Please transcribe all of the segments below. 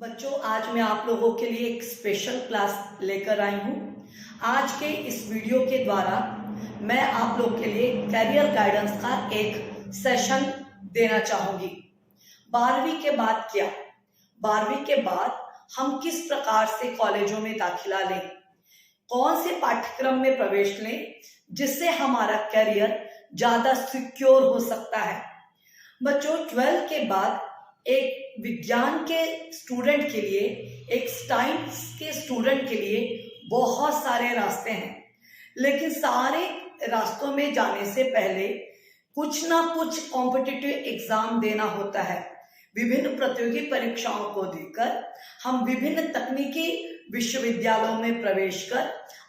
बच्चों, आज मैं आप लोगों के लिए एक स्पेशल क्लास लेकर आई हूँ। आज के इस वीडियो के द्वारा मैं आप लोग के लिए करियर गाइडेंस का एक सेशन देना चाहूँगी। 12वीं के बाद क्या, 12वीं के बाद हम किस प्रकार से कॉलेजों में दाखिला लें, कौन से पाठ्यक्रम में प्रवेश लें जिससे हमारा करियर ज़्यादा सिक्योर हो सकता है। बच्चों, 12 के बाद एक विज्ञान के स्टूडेंट के लिए, एक साइंस के स्टूडेंट के लिए बहुत सारे रास्ते हैं, लेकिन सारे रास्तों में जाने से पहले कुछ ना कुछ कॉम्पिटिटिव एग्जाम देना होता है। विभिन्न प्रतियोगी परीक्षाओं को देकर हम विभिन्न तकनीकी विश्वविद्यालयों में प्रवेश कर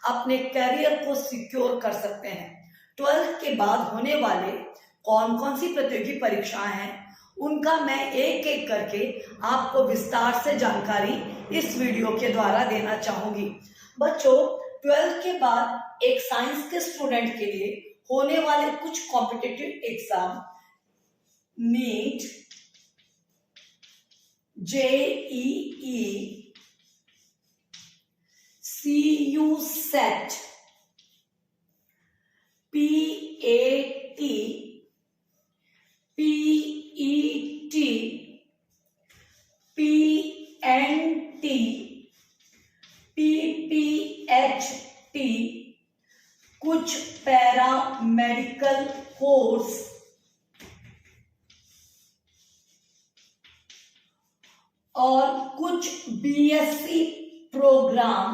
अपने करियर को सिक्योर कर सकते हैं। 12 के बाद होने वाले कौन कौन सी प्रतियोगी परीक्षाएं हैं, उनका मैं एक एक करके आपको विस्तार से जानकारी इस वीडियो के द्वारा देना चाहूंगी। बच्चों, 12 के बाद एक साइंस के स्टूडेंट के लिए होने वाले कुछ competitive exam NEET, JEE, CU SET, PAT, PET, PNT, PPHT, कुछ पैरा मेडिकल कोर्स और कुछ बीएससी प्रोग्राम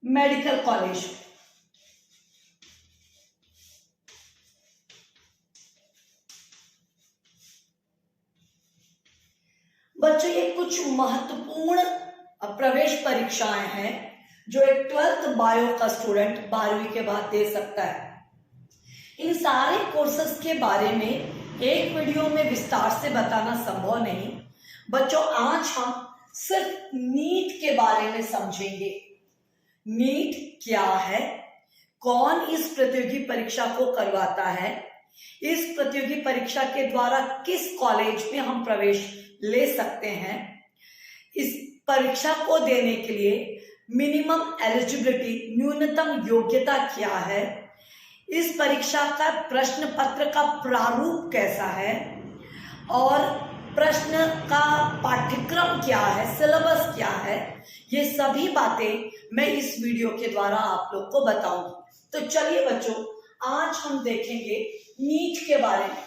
मेडिकल कॉलेज। बच्चों, ये कुछ महत्वपूर्ण प्रवेश परीक्षाएं हैं जो एक 12th बायो का स्टूडेंट 12वीं के बाद दे सकता है। इन सारे कोर्सेज के बारे में एक वीडियो में विस्तार से बताना संभव नहीं। बच्चों, आज हम सिर्फ नीट के बारे में समझेंगे। नीट क्या है, कौन इस प्रतियोगी परीक्षा को करवाता है, इस प्रतियोगी परीक्षा के द्वारा किस कॉलेज में हम प्रवेश ले सकते हैं, इस परीक्षा को देने के लिए मिनिमम एलिजिबिलिटी, न्यूनतम योग्यता क्या है, इस परीक्षा का प्रश्न पत्र का प्रारूप कैसा है और प्रश्न का पाठ्यक्रम क्या है, सिलेबस क्या है, ये सभी बातें मैं इस वीडियो के द्वारा आप लोग को बताऊंगी। तो चलिए बच्चों, आज हम देखेंगे नीट के बारे में।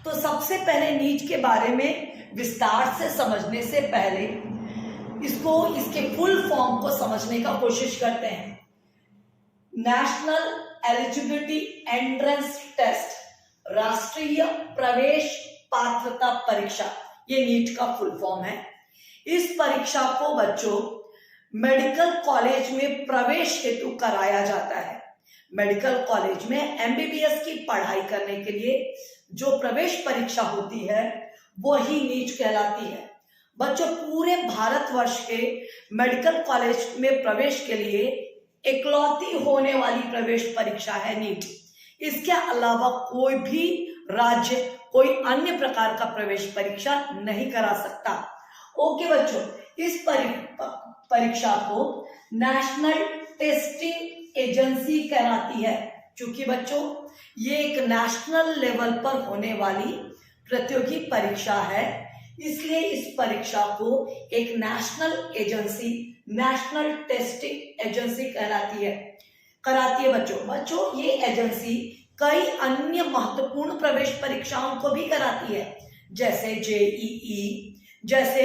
तो सबसे पहले नीट के बारे में विस्तार से समझने से पहले इसके फुल फॉर्म को समझने का कोशिश करते हैं। नेशनल एलिजिबिलिटी एंट्रेंस टेस्ट, राष्ट्रीय प्रवेश पात्रता परीक्षा, ये नीट का फुल फॉर्म है। इस परीक्षा को बच्चों मेडिकल कॉलेज में प्रवेश हेतु कराया जाता है। मेडिकल कॉलेज में एमबीबीएस की पढ़ाई करने के लिए जो प्रवेश परीक्षा होती है वही नीट कहलाती है। बच्चों, पूरे भारतवर्ष के मेडिकल कॉलेज में प्रवेश के लिए इकलौती होने वाली प्रवेश परीक्षा है नीट। इसके अलावा कोई भी राज्य कोई अन्य प्रकार का प्रवेश परीक्षा नहीं करा सकता। ओके बच्चों, इस परीक्षा को नेशनल टेस्टिंग एजेंसी कहलाती है। क्योंकि बच्चों ये एक नेशनल लेवल पर होने वाली प्रतियोगी परीक्षा है, इसलिए इस परीक्षा को एक national agency, national testing agency कराती है बच्चों, ये एजेंसी कई अन्य महत्वपूर्ण प्रवेश परीक्षाओं को भी कराती है, जैसे जेईई, जैसे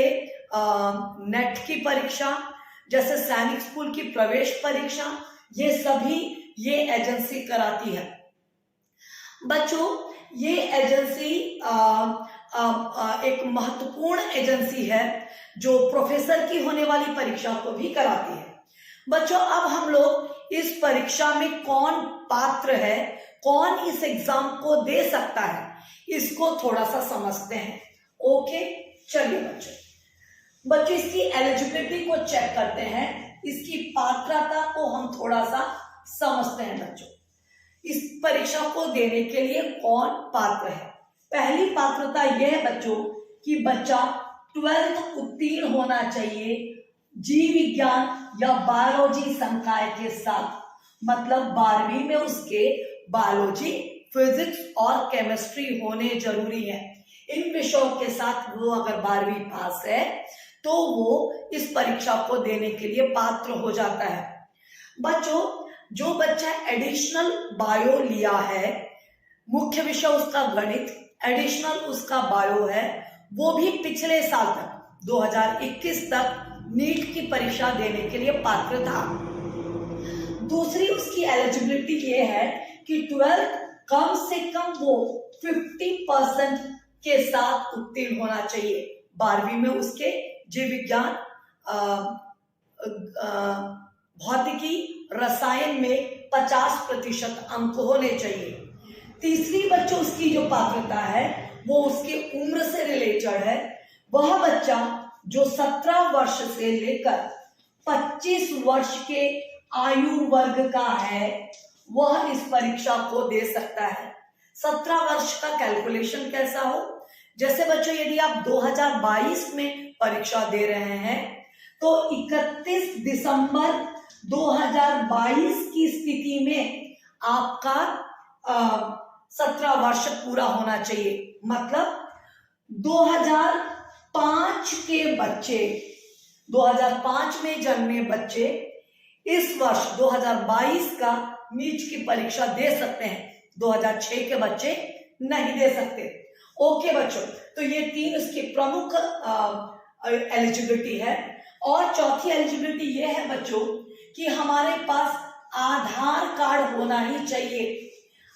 नेट की परीक्षा, जैसे सैनिक स्कूल की प्रवेश परीक्षा, ये सभी ये एजेंसी कराती है। बच्चों, ये एजेंसी एक महत्वपूर्ण एजेंसी है जो प्रोफेसर की होने वाली परीक्षा को भी कराती है। बच्चों, अब हम लोग इस परीक्षा में कौन पात्र है, कौन इस एग्जाम को दे सकता है, इसको थोड़ा सा समझते हैं। ओके, चलिए बच्चों इसकी एलिजिबिलिटी को चेक करते हैं, इसकी पात्रता को हम थोड़ा सा समझते हैं। बच्चों, इस परीक्षा को देने के लिए कौन पात्र है? पहली पात्रता यह है बच्चों कि बच्चा 12th उत्तीर्ण होना चाहिए जीव विज्ञान या बायोलॉजी संकाय के साथ, मतलब 12वीं में उसके बायोलॉजी, फिजिक्स और केमिस्ट्री होने जरूरी है। इन विषयों के साथ वो अगर 12वीं पास है तो वो इस परीक्षा को देने के लिए पात्र हो जाता है। बच्चों, जो बच्चा एडिशनल बायो लिया है, मुख्य विषय उसका गणित, एडिशनल उसका बायो है, वो भी पिछले साल तक 2021 तक नीट की परीक्षा देने के लिए पात्र था। दूसरी उसकी एलिजिबिलिटी ये है कि 12th कम से कम वो 50% के साथ उत्तीर्ण होना चाहिए। 12वीं में उसके जीव विज्ञान, भौतिकी, रसायन में 50% अंक होने चाहिए। तीसरी बच्चों उसकी जो पात्रता है वो उसकी उम्र से रिलेटेड है। वह बच्चा जो 17 वर्ष से लेकर 25 वर्ष के आयु वर्ग का है वह इस परीक्षा को दे सकता है। 17 वर्ष का कैलकुलेशन कैसा हो? जैसे बच्चों यदि आप 2022 में परीक्षा दे रहे हैं तो 31 दिसंबर 2022 की स्थिति में आपका 17 वर्ष पूरा होना चाहिए। मतलब 2005 के बच्चे, 2005 में जन्मे बच्चे इस वर्ष 2022 का नीट की परीक्षा दे सकते हैं, 2006 के बच्चे नहीं दे सकते। ओके बच्चों, तो ये 3 उसकी प्रमुख एलिजिबिलिटी है। और चौथी एलिजिबिलिटी ये है बच्चों कि हमारे पास आधार कार्ड होना ही चाहिए।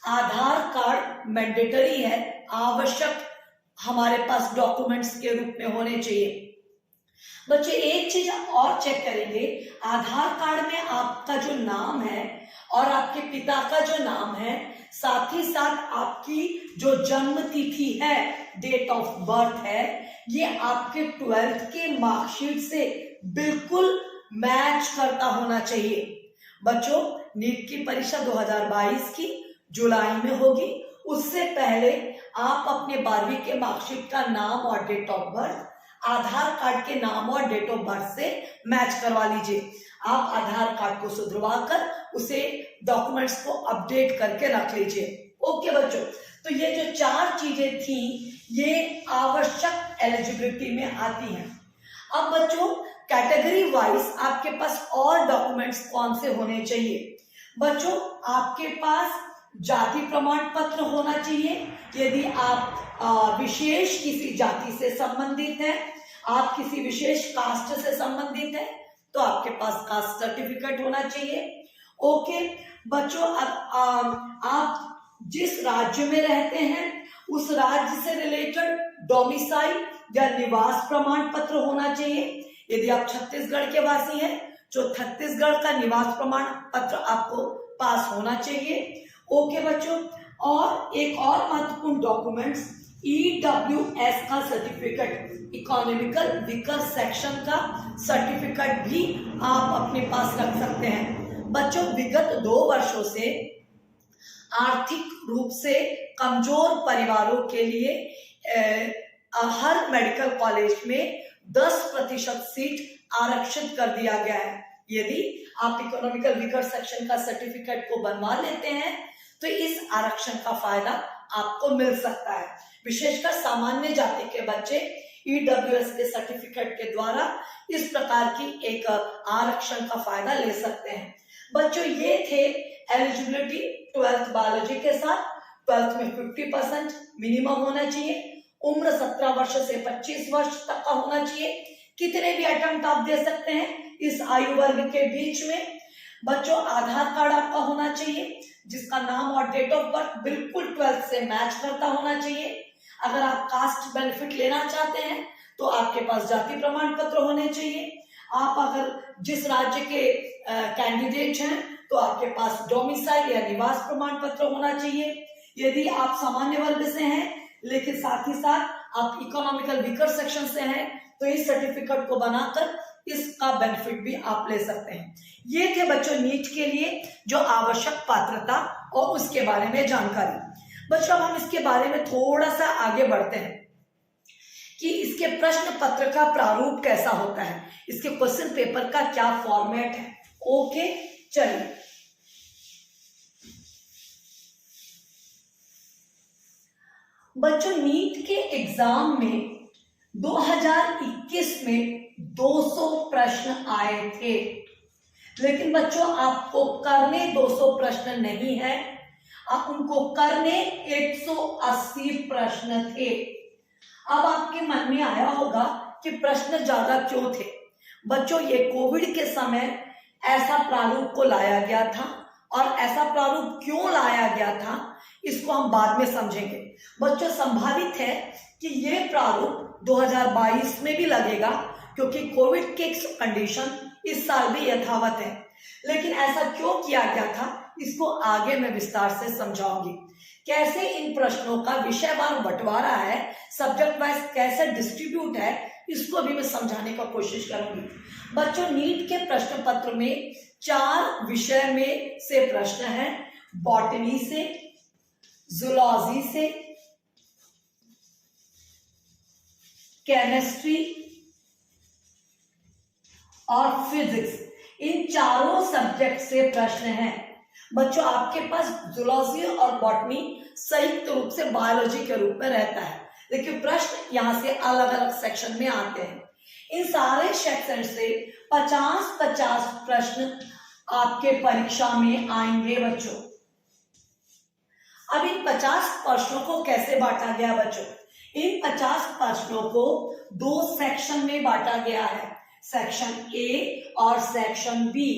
आधार कार्ड मैंडेटरी है, आवश्यक हमारे पास डॉक्यूमेंट्स के रूप में होने चाहिए। बच्चे एक चीज और चेक करेंगे, आधार कार्ड में आपका जो नाम है और आपके पिता का जो नाम है, साथ ही साथ आपकी जो जन्म तिथि है, डेट ऑफ बर्थ है, ये आपके 12th के मार्कशीट से बिल्कुल मैच करता होना चाहिए। बच्चों, नीट की परीक्षा 2022 की जुलाई में होगी। उससे पहले आप अपने 12वीं के मार्कशीट का नाम और date of birth Aadhaar card के नाम और डेट ऑफ बर्थ से मैच करवा लीजिए। आप आधार कार्ड को सुधरवा कर उसे डॉक्यूमेंट्स को अपडेट करके रख लीजिए। ओके बच्चों, तो ये जो 4 चीजें थी ये आवश्यक एलिजिबिलिटी में आती हैं। अब बच्चों, कैटेगरी वाइज आपके पास और डॉक्यूमेंट्स कौन से होने चाहिए? बच्चों, आपके पास जाति प्रमाण पत्र होना चाहिए। यदि आप विशेष किसी जाति से संबंधित हैं, आप किसी विशेष कास्ट से संबंधित हैं, तो आपके पास कास्ट सर्टिफिकेट होना चाहिए। ओके बच्चों, अब आप जिस राज्य में रहते हैं उस राज्य से रिलेटेड डोमिसाइल या निवास प्रमाण पत्र होना चाहिए। यदि आप छत्तीसगढ़ के वासी हैं तो छत्तीसगढ़ का निवास प्रमाण पत्र आपको पास होना चाहिए। ओके बच्चों, और एक और महत्वपूर्ण डॉक्यूमेंट्स EWS का सर्टिफिकेट, इकोनॉमिकल वीकर सेक्शन का सर्टिफिकेट भी आप अपने पास रख सकते हैं। बच्चों, विगत 2 वर्षों से आर्थिक रूप से कमजोर परिवारों के लिए हर मेडिकल कॉलेज में 10% सीट आरक्षित कर दिया गया है। यदि आप इकोनॉमिकल वीकर सेक्शन का सर्टिफिकेट को बनवा लेते हैं तो इस आरक्षण का फायदा आपको मिल सकता है। विशेषकर सामान्य जाति के बच्चे EWS के सर्टिफिकेट के द्वारा इस प्रकार की एक आरक्षण का फायदा ले सकते हैं। बच्चों, ये थे एलिजिबिलिटी 12th बायोलॉजी के साथ। 12th में 50% मिनिमम होना चाहिए। उम्र 17 वर्ष से 25 वर्ष तक का होना चाहिए। कितने भी अटेम्प्ट आप दे सकते हैं इस आयु वर्ग के बीच में। बच्चों, आधार कार्ड आपका होना चाहिए जिसका नाम और डेट ऑफ बर्थ बिल्कुल 12th से मैच करता होना चाहिए। अगर आप कास्ट बेनिफिट लेना चाहते हैं तो आपके पास जाति प्रमाण पत्र होने चाहिए। आप अगर जिस राज्य के कैंडिडेट हैं तो आपके पास डोमिसाइल या निवास प्रमाण पत्र होना चाहिए। यदि आप सामान्य वर्ग से हैं लेकिन साथ ही साथ आप इकोनॉमिकल वीकर सेक्शन से हैं तो इस सर्टिफिकेट को बनाकर इसका बेनिफिट भी आप ले सकते हैं। ये थे बच्चों नीट के लिए जो आवश्यक पात्रता और उसके बारे में जानकारी। बच्चों अब हम इसके बारे में थोड़ा सा आगे बढ़ते हैं कि इसके प्रश्न पत्र का प्रारूप कैसा होता है, इसके क्वेश्चन पेपर का क्या फॉर्मेट है। ओके चलिए, बच्चों नीट के एग्जाम में 2021 में 200 प्रश्न आए थे, लेकिन बच्चों आपको करने 200 प्रश्न नहीं है, आप उनको करने 180 प्रश्न थे। अब आपके मन में आया होगा कि प्रश्न ज्यादा क्यों थे। बच्चों ये कोविड के समय ऐसा प्रारूप को लाया गया था, और ऐसा प्रारूप क्यों लाया गया था इसको हम बाद में समझेंगे। बच्चों संभावित है कि ये प्रारूप 2022 में भी लगेगा, क्योंकि कोविड के कंडीशन इस साल भी यथावत है। लेकिन ऐसा क्यों किया गया था इसको आगे मैं विस्तार से समझाऊंगी। कैसे इन प्रश्नों का विषयवार बंटवारा है, सब्जेक्ट वाइज कैसे डिस्ट्रीब्यूट है, इसको भी मैं समझाने का कोशिश करूंगी। बच्चों नीट के प्रश्न पत्र में 4 विषय में से प्रश्न हैं, बॉटनी से, जूलॉजी से, केमिस्ट्री और फिजिक्स, इन चारों सब्जेक्ट से प्रश्न हैं। बच्चों आपके पास जूलॉजी और बॉटनी संयुक्त रूप से बायोलॉजी के रूप में रहता है, लेकिन प्रश्न यहां से अलग अलग सेक्शन में आते हैं। इन सारे सेक्शन से 50-50 प्रश्न आपके परीक्षा में आएंगे बच्चों। अब इन 50 प्रश्नों को कैसे बांटा गया बच्चों? इन 50 प्रश्नों को 2 सेक्शन में बांटा गया है, सेक्शन ए और सेक्शन बी।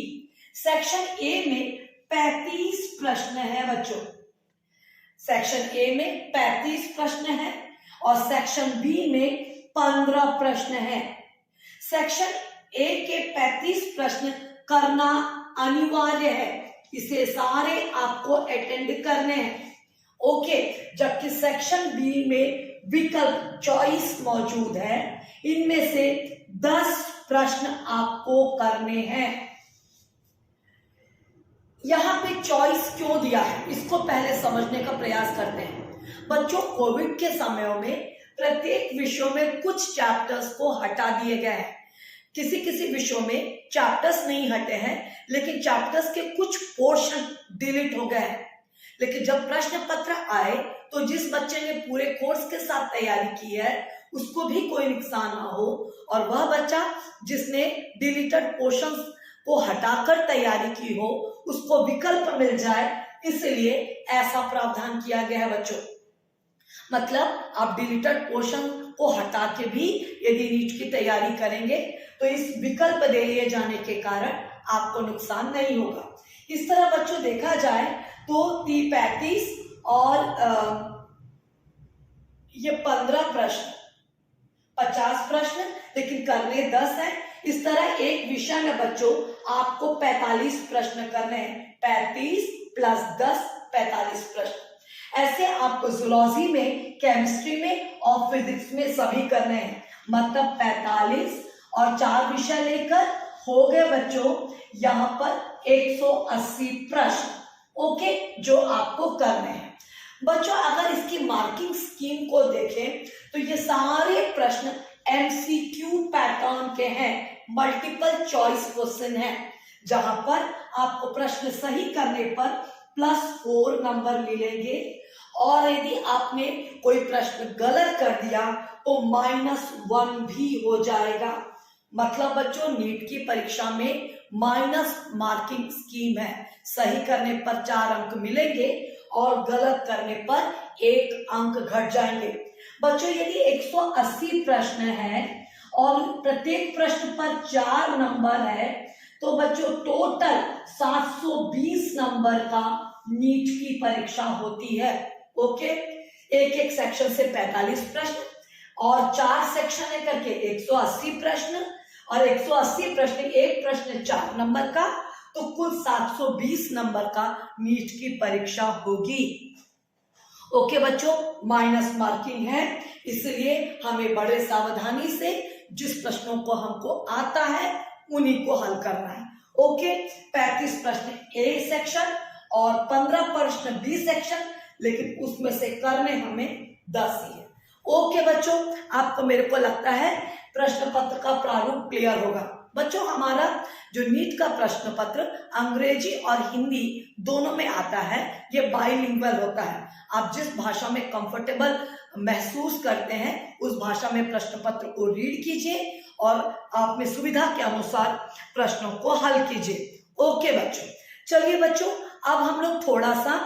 सेक्शन ए में 35 प्रश्न है बच्चों, सेक्शन ए में 35 प्रश्न है और सेक्शन बी में 15 प्रश्न है। सेक्शन ए के 35 प्रश्न करना अनिवार्य है, इसे सारे आपको अटेंड करने हैं। ओके, जबकि सेक्शन बी में विकल्प चॉइस मौजूद है, इनमें से 10 प्रश्न आपको करने हैं। यहां पे चॉइस क्यों दिया है इसको पहले समझने का प्रयास करते हैं। बच्चों कोविड के समयों में प्रत्येक विषयों में कुछ चैप्टर्स को हटा दिए गए हैं। किसी किसी विषयों में चैप्टर्स नहीं हटे हैं, लेकिन चैप्टर्स के कुछ पोर्शन डिलीट हो गए हैं। लेकिन जब प्रश्न पत्र आए तो जिस बच्चे ने पूरे कोर्स के साथ तैयारी की है उसको भी कोई नुकसान ना हो, और वह बच्चा जिसने डिलीटेड पोर्शंस को हटाकर तैयारी की हो उसको विकल्प मिल जाए, इसलिए ऐसा प्रावधान किया गया है बच्चों। मतलब आप डिलीटेड पोर्शन को हटा के भी यदि नीट की तैयारी करेंगे तो इस विकल्प दे दिए जाने के कारण आपको नुकसान नहीं होगा। इस तरह बच्चों देखा जाए तो 35 और ये 15 प्रश्न, 50 प्रश्न, लेकिन करने 10 है। इस तरह एक विषय में बच्चों आपको 45 प्रश्न करने हैं, 35 + 10 45 प्रश्न। ऐसे आपको जूलॉजी में, केमिस्ट्री में और फिजिक्स में सभी करने हैं, मतलब 45 और 4 विषय लेकर हो गए बच्चों यहां पर 180 प्रश्न। ओके, जो आपको करने हैं। बच्चों अगर इसकी मार्किंग स्कीम को देखें तो ये सारे प्रश्न एमसीक्यू पैटर्न के हैं, मल्टीपल चॉइस क्वेश्चन है, जहां पर आपको प्रश्न सही करने पर +4 नंबर मिलेंगे, और यदि आपने कोई प्रश्न गलत कर दिया तो -1 भी हो जाएगा। मतलब बच्चों नीट की परीक्षा में माइनस मार्किंग स्कीम है, सही करने पर 4 अंक मिलेंगे और गलत करने पर 1 अंक घट जाएंगे। बच्चों यदि 180 प्रश्न है और प्रत्येक प्रश्न पर 4 नंबर है तो बच्चों टोटल 720 नंबर का नीट की परीक्षा होती है। ओके, एक सेक्शन से 45 प्रश्न और 4 सेक्शन है करके 180 प्रश्न, और 180 प्रश्न, एक प्रश्न 4 नंबर का, तो कुल 720 नंबर का नीट की परीक्षा होगी। ओके बच्चों, माइनस मार्किंग है, इसलिए हमें बड़े सावधानी से जिस प्रश्नों को हमको आता है उन्हीं को हल करना है। ओके, 35 प्रश्न ए सेक्शन और 15 प्रश्न बी सेक्शन, लेकिन उसमें से करने हमें 10 ही है। ओके बच्चों, आपको मेरे को लगता है प्रश्न पत्र का प्रारूप क्लियर होगा। बच्चों, हमारा जो नीट का प्रश्न पत्र अंग्रेजी और हिंदी दोनों में आता है, ये बाइलिंगुअल होता है। आप जिस भाषा में कंफर्टेबल महसूस करते हैं उस भाषा में प्रश्न पत्र को रीड कीजिए और अपनी सुविधा के अनुसार प्रश्नों को हल कीजिए। ओके बच्चों, चलिए बच्चों, अब हम लोग थोड़ा सा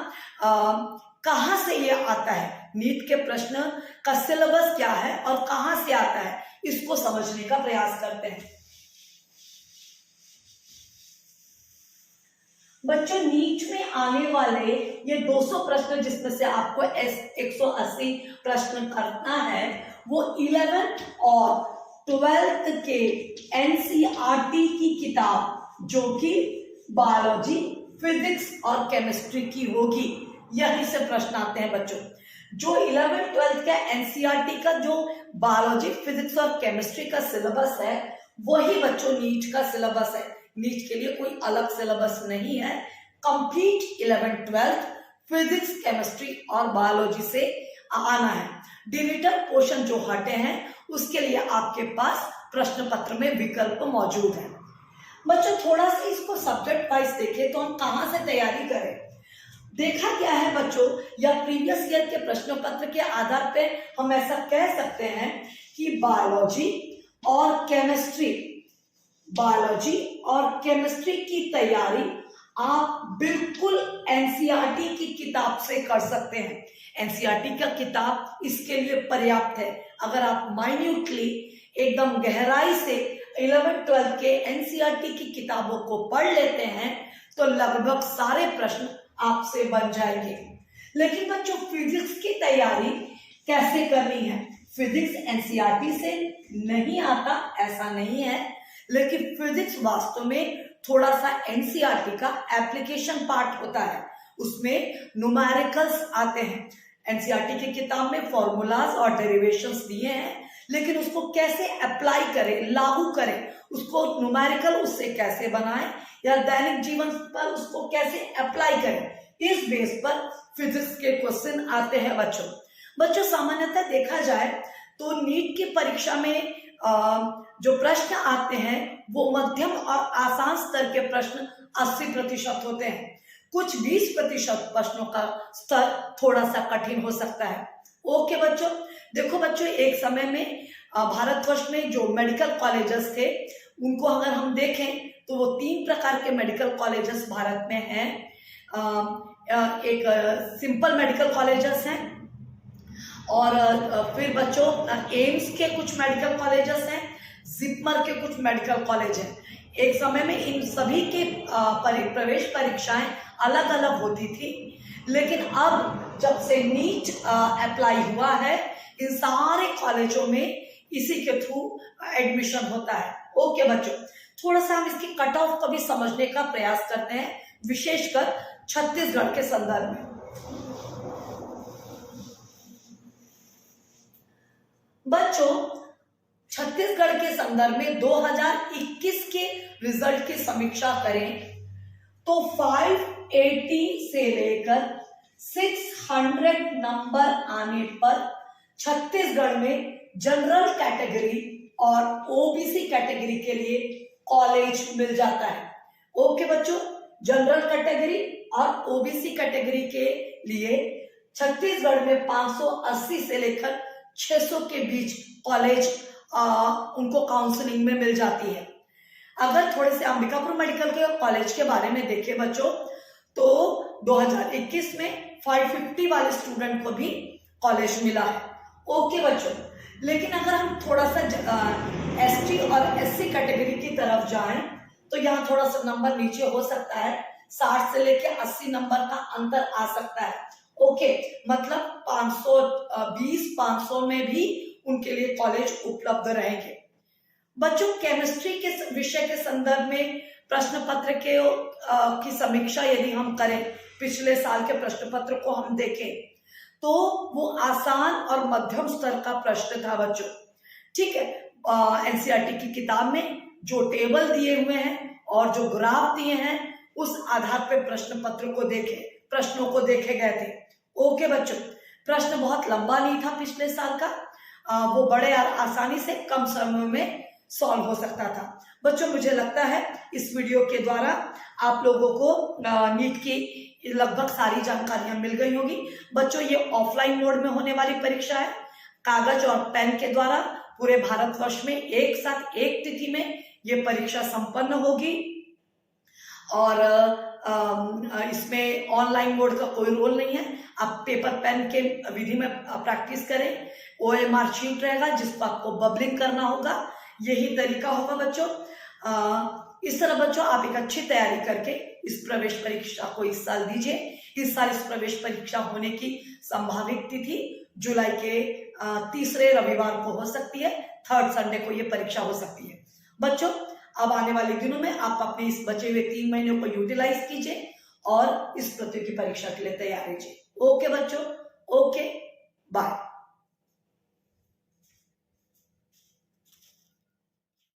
कहाँ से ये आता है, नीट के प्रश्न का सिलेबस क्या है और कहाँ से आता है, इसको समझने का प्रयास करते हैं। बच्चों, नीट में आने वाले ये 200 प्रश्न जिसमें से आपको 180 प्रश्न करना है, वो 11th और 12th के एनसीईआरटी की किताब जो कि बायोलॉजी, फिजिक्स और केमिस्ट्री की होगी, यहीं से प्रश्न आते हैं बच्चों। जो 11th 12th का एनसीईआरटी का जो बायोलॉजी, फिजिक्स और केमिस्ट्री का सिलेबस है, वही बच्चों नीट का सिलेबस है। नीट के लिए कोई अलग सिलेबस नहीं है। Complete 11th 12th physics, chemistry और बायोलॉजी से आना है। डिलीटर पोर्शन जो हटे हैं उसके लिए आपके पास प्रश्न पत्र में विकल्प मौजूद है। बच्चों, थोड़ा सा इसको सब्जेक्ट वाइज देखें तो हम कहाँ से तैयारी करें। देखा क्या है बच्चों, या प्रीवियस ईयर के प्रश्न पत्र के आधार पे हम ऐसा कह सकते हैं कि बायोलॉजी और केमिस्ट्री की तैयारी आप बिल्कुल एनसीईआरटी की किताब से कर सकते हैं। एनसीईआरटी का किताब इसके लिए पर्याप्त है। अगर आप माइन्यूटली एकदम गहराई से 11th 12th के एनसीईआरटी की किताबों को पढ़ लेते हैं तो लगभग सारे प्रश्न आपसे बन जाएंगे। लेकिन बच्चों, फिजिक्स की तैयारी कैसे करनी है? फिजिक्स एनसीईआरटी से नहीं आता ऐसा नहीं है, लेकिन फिजिक्स वास्तव में थोड़ा सा एनसीईआरटी का एप्लीकेशन पार्ट होता है, उसमें न्यूमेरिकल्स आते हैं। एनसीईआरटी की किताब में फॉर्मूलाज और डेरिवेशंस दिए हैं, लेकिन उसको कैसे अप्लाई करें, लागू करें, उसको न्यूमेरिकल उससे कैसे बनाएं या दैनिक जीवन पर उसको कैसे अप्लाई करें, इस बेस पर फिजिक्स के क्वेश्चन आते हैं बच्चों। सामान्यतः देखा जाए तो नीट की परीक्षा में जो प्रश्न आते हैं वो मध्यम और आसान स्तर के प्रश्न 80% होते हैं। कुछ 20% प्रश्नों का स्तर थोड़ा सा कठिन हो सकता है। ओके बच्चों, देखो बच्चों, एक समय में भारतवर्ष में जो मेडिकल कॉलेजेस थे उनको अगर हम देखें तो वो 3 प्रकार के मेडिकल कॉलेजेस भारत में हैं। एक सिंपल मेडिकल कॉलेजेस हैं, और फिर बच्चों एम्स के कुछ मेडिकल कॉलेजेस हैं, जिपमर के कुछ मेडिकल कॉलेज हैं। एक समय में इन सभी के प्रवेश परीक्षाएं अलग अलग होती थी, लेकिन अब जब से नीट अप्लाई हुआ है, इन सारे कॉलेजों में इसी के थ्रू एडमिशन होता है। ओके बच्चों, थोड़ा सा हम इसकी कट ऑफ को भी समझने का प्रयास करते हैं, विशेषकर छत्तीसगढ़ के संदर्भ में। बच्चों, छत्तीसगढ़ के संदर्भ में 2021 के रिजल्ट की समीक्षा करें तो 580 से लेकर 600 नंबर आने पर छत्तीसगढ़ में जनरल कैटेगरी और ओबीसी कैटेगरी के लिए कॉलेज मिल जाता है। ओके बच्चों, जनरल कैटेगरी और ओबीसी कैटेगरी के लिए छत्तीसगढ़ में 580 से लेकर 600 के बीच कॉलेज उनको काउंसलिंग में मिल जाती है। अगर थोड़े से अंबिकापुर मेडिकल के कॉलेज के बारे में देखें बच्चों, तो 2021 में 550 वाले स्टूडेंट को भी कॉलेज मिला है। ओके बच्चों, लेकिन अगर हम थोड़ा सा एसटी और एससी कैटेगरी की तरफ जाएं तो यहाँ थोड़ा सा नंबर नीचे हो सकता है, 60 से लेकर 80 नंबर का अंतर आ सकता है। ओके, मतलब 520-500 में भी उनके लिए कॉलेज उपलब्ध रहेंगे। बच्चों, केमिस्ट्री के विषय के संदर्भ में प्रश्न पत्र के की समीक्षा यदि हम करें, पिछले साल के प्रश्न पत्र को हम देखें तो वो आसान और मध्यम स्तर का प्रश्न था बच्चों। ठीक है, एनसीईआरटी की किताब में जो टेबल दिए हुए हैं और जो ग्राफ दिए हैं उस आधार पे प्रश्नों को देखे गए थे। ओके बच्चों, प्रश्न बहुत लंबा नहीं था पिछले साल का, वो बड़े आसानी से कम समय में सॉल्व हो सकता था। बच्चों मुझे लगता है इस वीडियो के द्वारा आप लोगों को नीट की लगभग सारी जानकारियां मिल गई होगी। बच्चों ये ऑफलाइन मोड में होने वाली परीक्षा है, कागज और पेन के द्वारा पूरे भारतवर्ष में एक साथ एक तिथि में ये परीक्षा संपन्न होगी और इसमें ऑनलाइन मोड का कोई रोल नहीं है। आप पेपर पेन के विधि में प्रैक्टिस करें, OMR शीट रहेगा जिसको आपको बबलिंग करना होगा, यही तरीका होगा बच्चों। इस तरह बच्चों आप एक अच्छी तैयारी करके इस प्रवेश परीक्षा को इस साल दीजिए। इस साल इस प्रवेश परीक्षा होने की संभावित तिथि जुलाई के तीसरे रविवार को हो सकती है, 3rd संडे को ये परीक्षा हो सकती है। बच्चों अब आने वाले दिनों में आप अपने इस बचे हुए 3 महीनों को यूटिलाइज कीजिए और इस प्रतियोगी परीक्षा के लिए तैयार कीजिए। ओके बच्चों।